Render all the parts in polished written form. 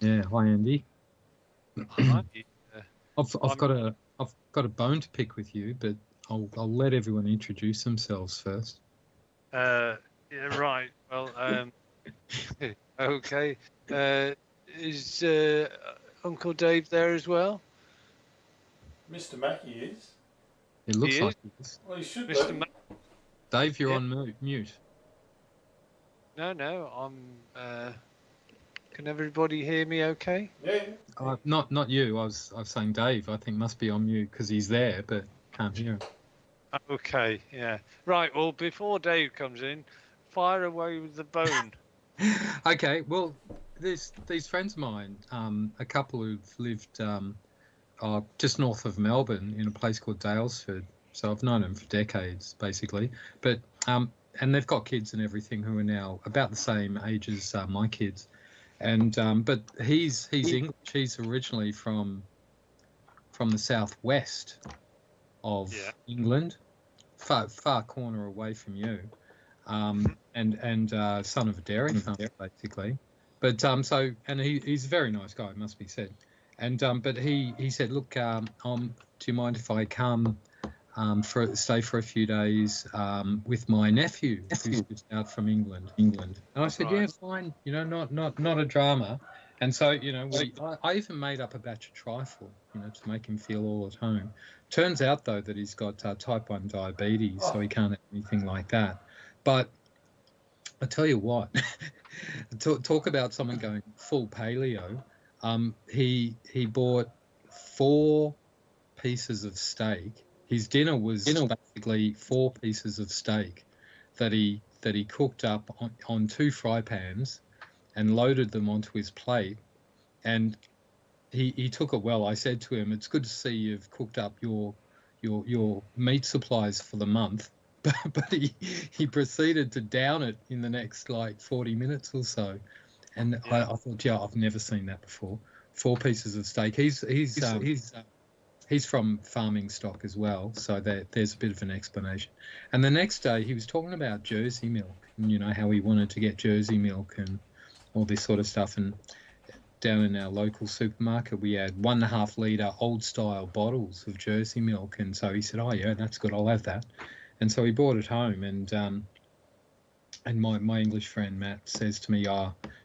Yeah, hi Andy. Hi. I've I'm got a bone to pick with you, but I'll let everyone introduce themselves first. yeah, right. Well, okay. Is Uncle Dave there as well? Mr. Mackey is. It looks He like it is. Well, he should Mr. be. Dave, you're Yeah. on mute. No. Can everybody hear me? Okay. Yeah. Not you. I was saying Dave. I think must be on mute because he's there, but can't hear him. Okay. Yeah. Right. Well, before Dave comes in, fire away with the bone. Okay. Well, there's these friends of mine, a couple who've lived just north of Melbourne in a place called Dalesford. So I've known them for decades, basically. But and they've got kids and everything who are now about the same age as my kids. And but he's English. He's originally from the southwest of England, far corner away from you, and son of a dairy farmer basically. But so and he's a very nice guy, must be said. And but he said, look, do you mind if I come stay for a few days with my nephew who's just out from England. And I said, yeah, fine, not a drama. And so, I even made up a batch of trifle, to make him feel all at home. Turns out, though, that he's got type 1 diabetes, so he can't have anything like that. But I tell you what, talk about someone going full paleo. He bought 4 pieces of steak. His dinner was basically 4 pieces of steak that he cooked up on 2 fry pans and loaded them onto his plate. And he took it well. I said to him, "It's good to see you've cooked up your meat supplies for the month." But he proceeded to down it in the next 40 minutes or so. And I thought, yeah, I've never seen that before. 4 pieces of steak. He's from farming stock as well, so there's a bit of an explanation. And the next day he was talking about Jersey milk and, how he wanted to get Jersey milk and all this sort of stuff. And down in our local supermarket, we had 1.5 litre old style bottles of Jersey milk. And so he said, oh, yeah, that's good, I'll have that. And so he brought it home. And my English friend Matt says to me,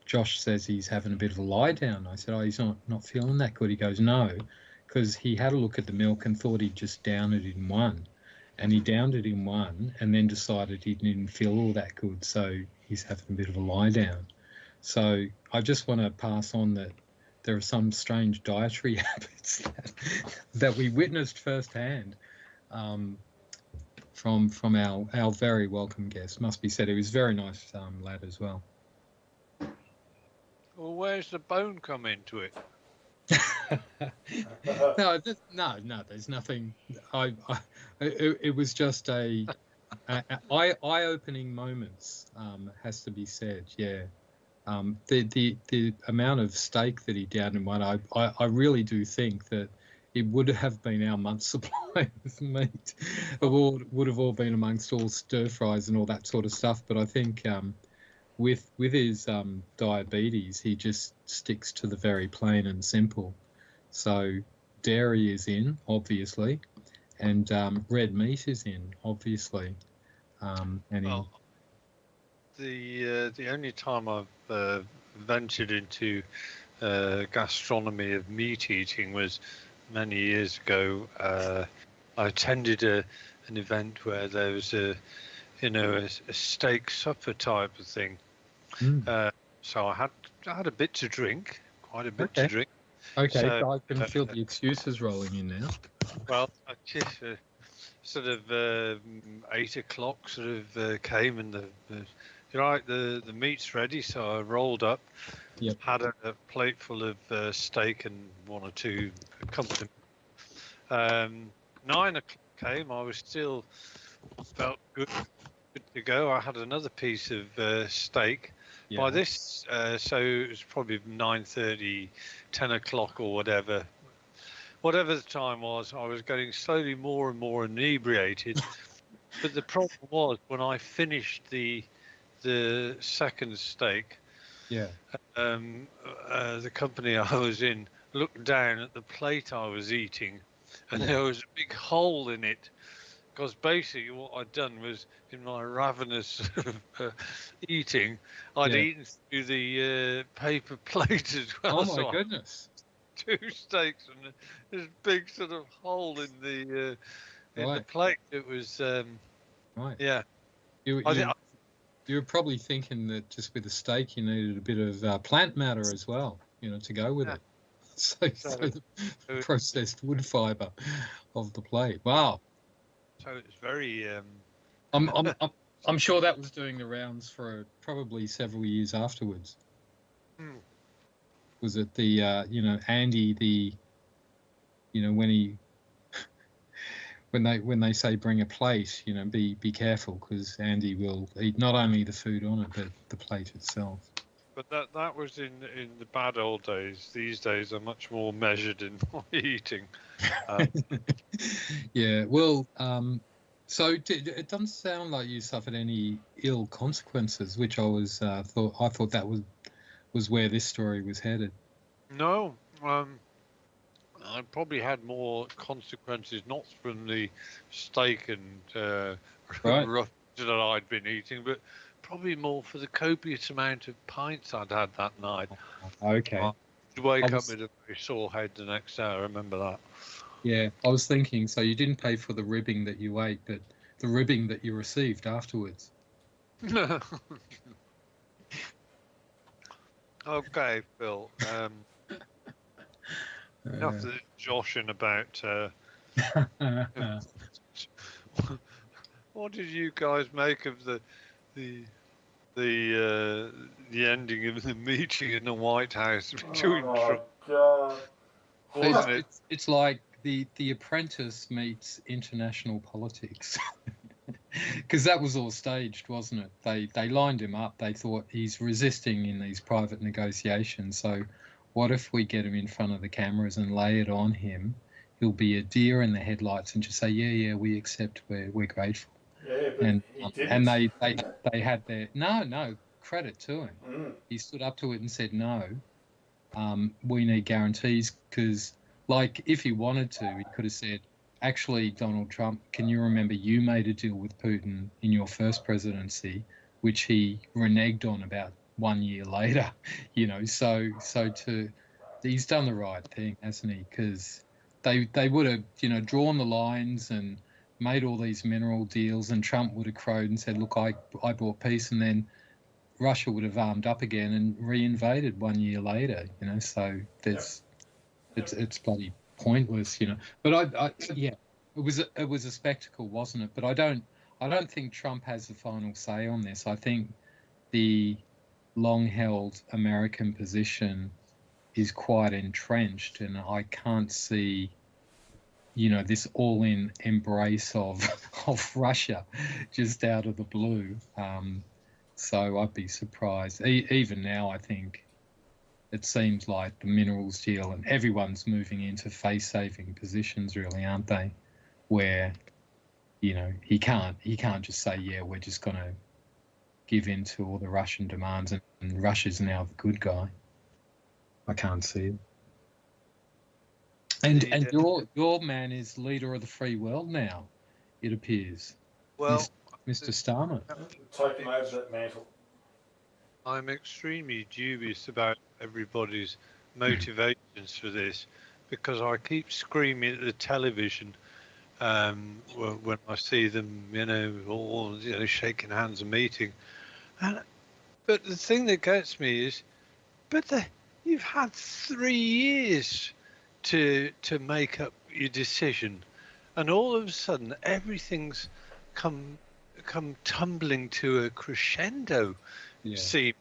Josh says he's having a bit of a lie down. I said, oh, he's not feeling that good. He goes, no, because he had a look at the milk and thought he'd just down it in one. And he downed it in one and then decided he didn't feel all that good. So he's having a bit of a lie down. So I just want to pass on that there are some strange dietary habits that we witnessed firsthand from our very welcome guest. Must be said, he was a very nice lad as well. Well, where's the bone come into it? No, there's nothing. It was just a eye-opening moments, has to be said. Yeah. The amount of steak that he downed in one, I really do think that it would have been our month's supply of meat. It would have all been amongst all stir fries and all that sort of stuff. But I think with his diabetes, he just sticks to the very plain and simple. So dairy is in, obviously, and red meat is in, obviously. The only time I've ventured into gastronomy of meat eating was many years ago. I attended an event where there was a steak supper type of thing. So I had a bit to drink, quite a bit to drink. Okay, so I can feel the excuses rolling in now. Well, I just sort of 8 o'clock sort of came and the meat's ready, so I rolled up, had a plate full of steak and 1 or 2 accompaniments. 9 o'clock came, I was still felt good to go. I had another piece of steak. Yeah. By this, so it was probably 9:30, 10 o'clock or whatever. Whatever the time was, I was getting slowly more and more inebriated. But the problem was when I finished the second steak, Yeah. The company I was in looked down at the plate I was eating, and there was a big hole in it. Because basically what I'd done was, in my ravenous eating, I'd eaten through the paper plate as well. Oh my goodness! 2 steaks and this big sort of hole in the plate. It was right. Yeah. You were probably thinking that just with the steak you needed a bit of plant matter as well, to go with it. So the processed wood fibre of the plate. Wow. So it's very. I'm sure that was doing the rounds for probably several years afterwards. Was it the Andy when they say bring a plate, be careful, because Andy will eat not only the food on it but the plate itself. But that was in the bad old days. These days I'm much more measured in my eating. Yeah, well, so it doesn't sound like you suffered any ill consequences, which I thought that was where this story was headed. No, I probably had more consequences, not from the steak and rough that I'd been eating, but probably more for the copious amount of pints I'd had that night. Okay. I'd wake up with a very sore head the next day. I remember that. Yeah, I was thinking, so you didn't pay for the ribbing that you ate, but the ribbing that you received afterwards. Okay, Phil. Enough of this joshing about. What did you guys make of the ending of the meeting in the White House between Trump? God. It's like the Apprentice meets international politics, because that was all staged, wasn't it? They lined him up. They thought he's resisting in these private negotiations, so what if we get him in front of the cameras and lay it on him? He'll be a deer in the headlights and just say, yeah, we accept, we're grateful. Yeah, but he didn't. And they had their no credit to him. He stood up to it and said no. We need guarantees, because, like, if he wanted to, he could have said, actually, Donald Trump, can you remember you made a deal with Putin in your first presidency, which he reneged on about 1 year later, so he's done the right thing, hasn't he? Because they would have, drawn the lines and made all these mineral deals, and Trump would have crowed and said, look, I brought peace, and then Russia would have armed up again and reinvaded 1 year later, so it's bloody pointless, But it was a spectacle, wasn't it? But I don't think Trump has the final say on this. I think the long-held American position is quite entrenched, and I can't see, this all-in embrace of Russia just out of the blue. So I'd be surprised. Even now, I think it seems like the minerals deal, and everyone's moving into face-saving positions, really, aren't they? Where, he can't just say, yeah, we're just going to give in to all the Russian demands, and Russia's now the good guy. I can't see it. And your man is leader of the free world now, it appears. Well, Mr. Starmer. Taking over that mantle. I'm extremely dubious about everybody's motivations for this, because I keep screaming at the television when I see them, all shaking hands and meeting. But the thing that gets me is, you've had 3 years to make up your decision, and all of a sudden everything's come tumbling to a crescendo. Seems